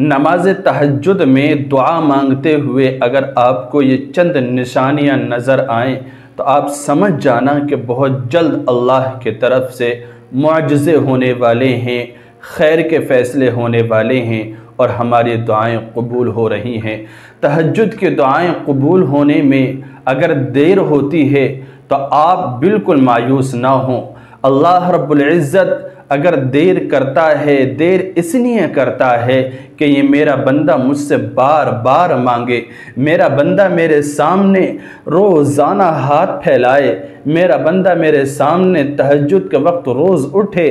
नमाज तहज्जुद में दुआ मांगते हुए अगर आपको ये चंद निशानियां नज़र आएँ तो आप समझ जाना कि बहुत जल्द अल्लाह की तरफ से मुआजिज़े होने वाले हैं, खैर के फ़ैसले होने वाले हैं और हमारी दुआएं कबूल हो रही हैं। तहज्जुद की दुआएं कबूल होने में अगर देर होती है तो आप बिल्कुल मायूस ना हों। अल्लाह रब्बुल इज़्ज़त अगर देर करता है, देर इसलिए करता है कि ये मेरा बंदा मुझसे बार बार मांगे, मेरा बंदा मेरे सामने रोज़ाना हाथ फैलाए, मेरा बंदा मेरे सामने तहज्जुद के वक्त रोज़ उठे।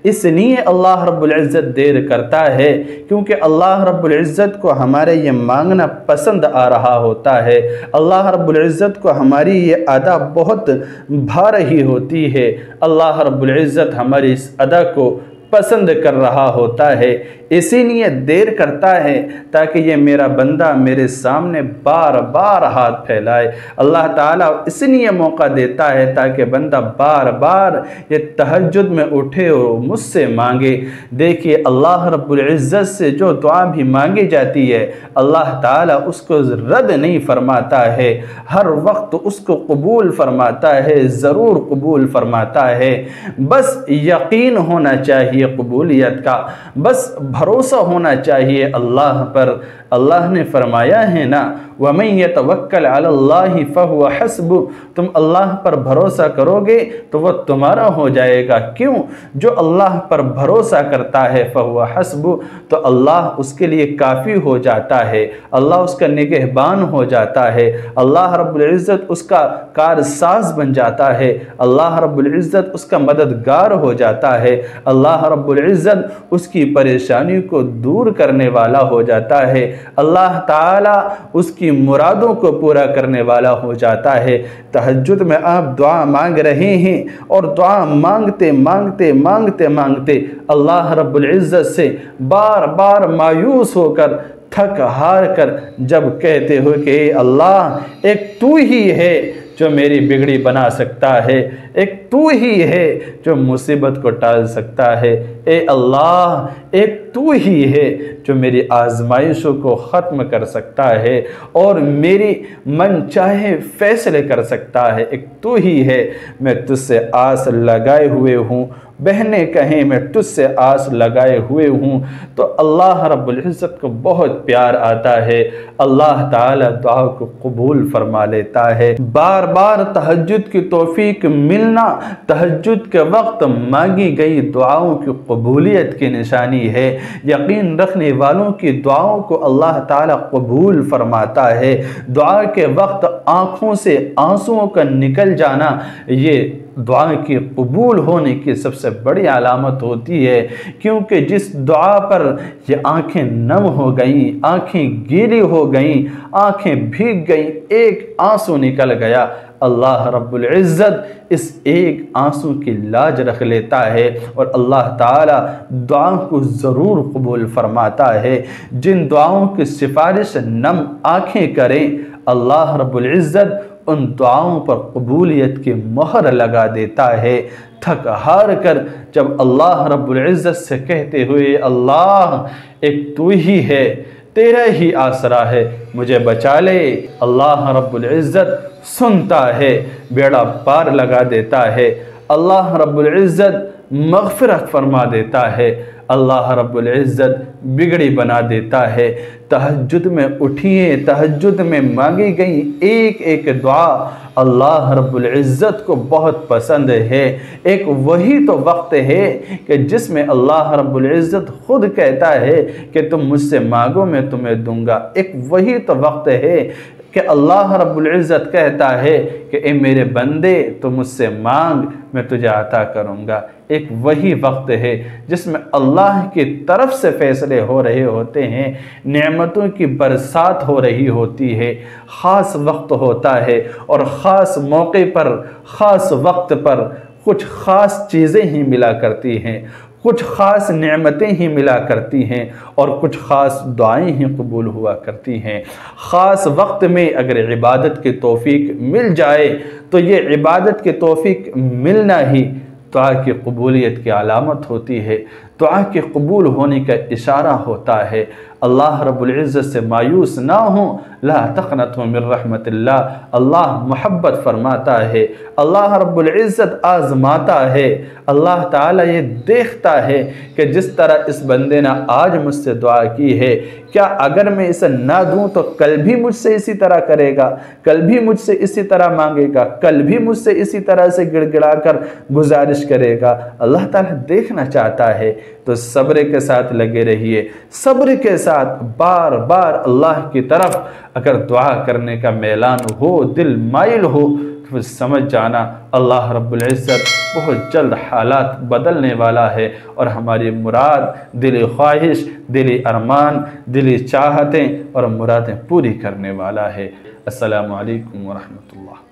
इसलिए अल्लाह रब्बुल इज़्ज़त देर करता है, क्योंकि अल्लाह रब्बुल इज़्ज़त को हमारे ये मांगना पसंद आ रहा होता है। अल्लाह रब्बुल इज़्ज़त को हमारी ये अदा बहुत भा रही होती है। अल्लाह रब्बुल इज़्ज़त हमारी इस अदा को पसंद कर रहा होता है, इसीलिए देर करता है ताकि ये मेरा बंदा मेरे सामने बार बार हाथ फैलाए। अल्लाह ताला इसलिए मौका देता है ताकि बंदा बार बार ये तहज्जुद में उठे और मुझसे मांगे। देखिए, अल्लाह रब्बुल इज़्ज़त से जो दुआ भी मांगी जाती है अल्लाह ताला उसको रद्द नहीं फरमाता है, हर वक्त उसको कबूल फरमाता है, ज़रूर कबूल फरमाता है। बस यकीन होना चाहिए कबूलियत का, बस भरोसा होना चाहिए अल्लाह पर। अल्लाह ने फरमाया है ना, वमन यतवक्कल अलल्लाहि फहुव हस्बु, तुम अल्लाह पर भरोसा करोगे तो वह तुम्हारा हो जाएगा। क्यों? जो अल्लाह पर भरोसा करता है फहुव हस्बु, तो अल्लाह उसके लिए काफ़ी हो जाता है, अल्लाह उसका निगहबान हो जाता है, अल्लाह रब्बुल इज़्ज़त उसका कारसाज बन जाता है, अल्लाह रब्बुल इज़्ज़त उसका मददगार हो जाता है, अल्लाह रब्बुल इज़्ज़त उसकी परेशानी को दूर करने वाला हो जाता है, अल्लाह ताला उसकी मुरादों को पूरा करने वाला हो जाता है। तहज्जुद में आप दुआ मांग रहे हैं और दुआ मांगते मांगते मांगते मांगते अल्लाह रब्बुल इज़्ज़त से बार बार मायूस होकर, थक हार कर जब कहते हो कि अल्लाह एक तू ही है जो मेरी बिगड़ी बना सकता है, एक तू ही है जो मुसीबत को टाल सकता है, ए अल्लाह एक तू ही है जो मेरी आजमाइशों को ख़त्म कर सकता है और मेरी मन चाहे फैसले कर सकता है, एक तू ही है। मैं तुझसे आस लगाए हुए हूँ, बहनें कहें मैं तुझसे आस लगाए हुए हूँ, तो अल्लाह रब्बुल इज़्ज़त को बहुत प्यार आता है। अल्लाह ताला दुआ को कबूल फरमा लेता है। बार बार तहज्जुद की तौफीक मिलना तहज्जुद के वक्त मांगी गई दुआओं की कबूलियत की निशानी है। यकीन रखने वालों की दुआओं को अल्लाह ताला कबूल फरमाता है। दुआ के वक्त आँखों से आंसुओं का निकल जाना ये दुआ की कबूल होने की सबसे बड़ी अलामत होती है, क्योंकि जिस दुआ पर ये आँखें नम हो गईं, आँखें गीली हो गईं, आँखें भीग गईं, एक आंसू निकल गया, अल्लाह रब्बुल इज़्ज़त इस एक आंसू की लाज रख लेता है और अल्लाह ताला दुआ को ज़रूर कबूल फरमाता है। जिन दुआओं की सिफारिश नम आँखें करें अल्लाह रब्बुल इज़्ज़त उन दुआओं पर कबूलियत की मोहर लगा देता है। थक हार कर जब अल्लाह रब्बुल इज़्ज़त से कहते हुए अल्लाह एक तू ही है, तेरा ही आसरा है, मुझे बचा ले, अल्लाह रब्बुल इज़्ज़त सुनता है, बेड़ा पार लगा देता है, अल्लाह रब्बुल इज़्ज़त मग़फ़िरत फरमा देता है, अल्लाह रब्बुल इज़्ज़त बिगड़ी बना देता है। तहज्जुद में उठिए, तहज्जुद में मांगी गई एक एक दुआ अल्लाह रब्बुल इज़्ज़त को बहुत पसंद है। एक वही तो वक्त है कि जिसमें अल्लाह रब्बुल इज़्ज़त खुद कहता है कि तुम मुझसे मांगो मैं तुम्हें दूंगा। एक वही तो वक्त है कि अल्लाह रब्बुल इज़्ज़त कहता है कि ए मेरे बंदे तो मुझसे मांग मैं तुझे अता करूँगा। एक वही वक्त है जिसमें अल्लाह की तरफ से फ़ैसले हो रहे होते हैं, नेमतों की बरसात हो रही होती है। ख़ास वक्त होता है और ख़ास मौके पर, ख़ास वक्त पर कुछ ख़ास चीज़ें ही मिला करती हैं, कुछ ख़ास नेमतें ही मिला करती हैं और कुछ ख़ास दुआएं ही कबूल हुआ करती हैं। ख़ास वक्त में अगर इबादत की तौफीक मिल जाए तो ये इबादत की तौफीक मिलना ही दुआ की कबूलियत की अलामत होती है। दुआ के कबूल होने का इशारा होता है। अल्लाह रब्बुल इज़्ज़त से मायूस ना हो, ला तक़नतु मिन रहमतिल्लाह, अल्लाह मोहब्बत फरमाता है, अल्लाह रब्बुल इज़्ज़त आज़माता है। अल्लाह ताला ये देखता है कि जिस तरह इस बंदे ने आज मुझसे दुआ की है, क्या अगर मैं इसे ना दूं तो कल भी मुझसे इसी तरह करेगा, कल भी मुझसे इसी तरह मांगेगा, कल भी मुझसे इसी तरह से गिड़गिड़ा कर गुजारिश करेगा। अल्लाह ताला देखना चाहता है। तो सब्र के साथ लगे रहिए, सब्र के साथ बार बार अल्लाह की तरफ अगर दुआ करने का मैलान हो, दिल माइल हो, तो फिर समझ जाना अल्लाह रब्बुल इज़्ज़त बहुत जल्द हालात बदलने वाला है और हमारी मुराद, दिली ख्वाहिश, दिली अरमान, दिली चाहतें और मुरादें पूरी करने वाला है। अस्सलामु अलैकुम व रहमतुल्लाह।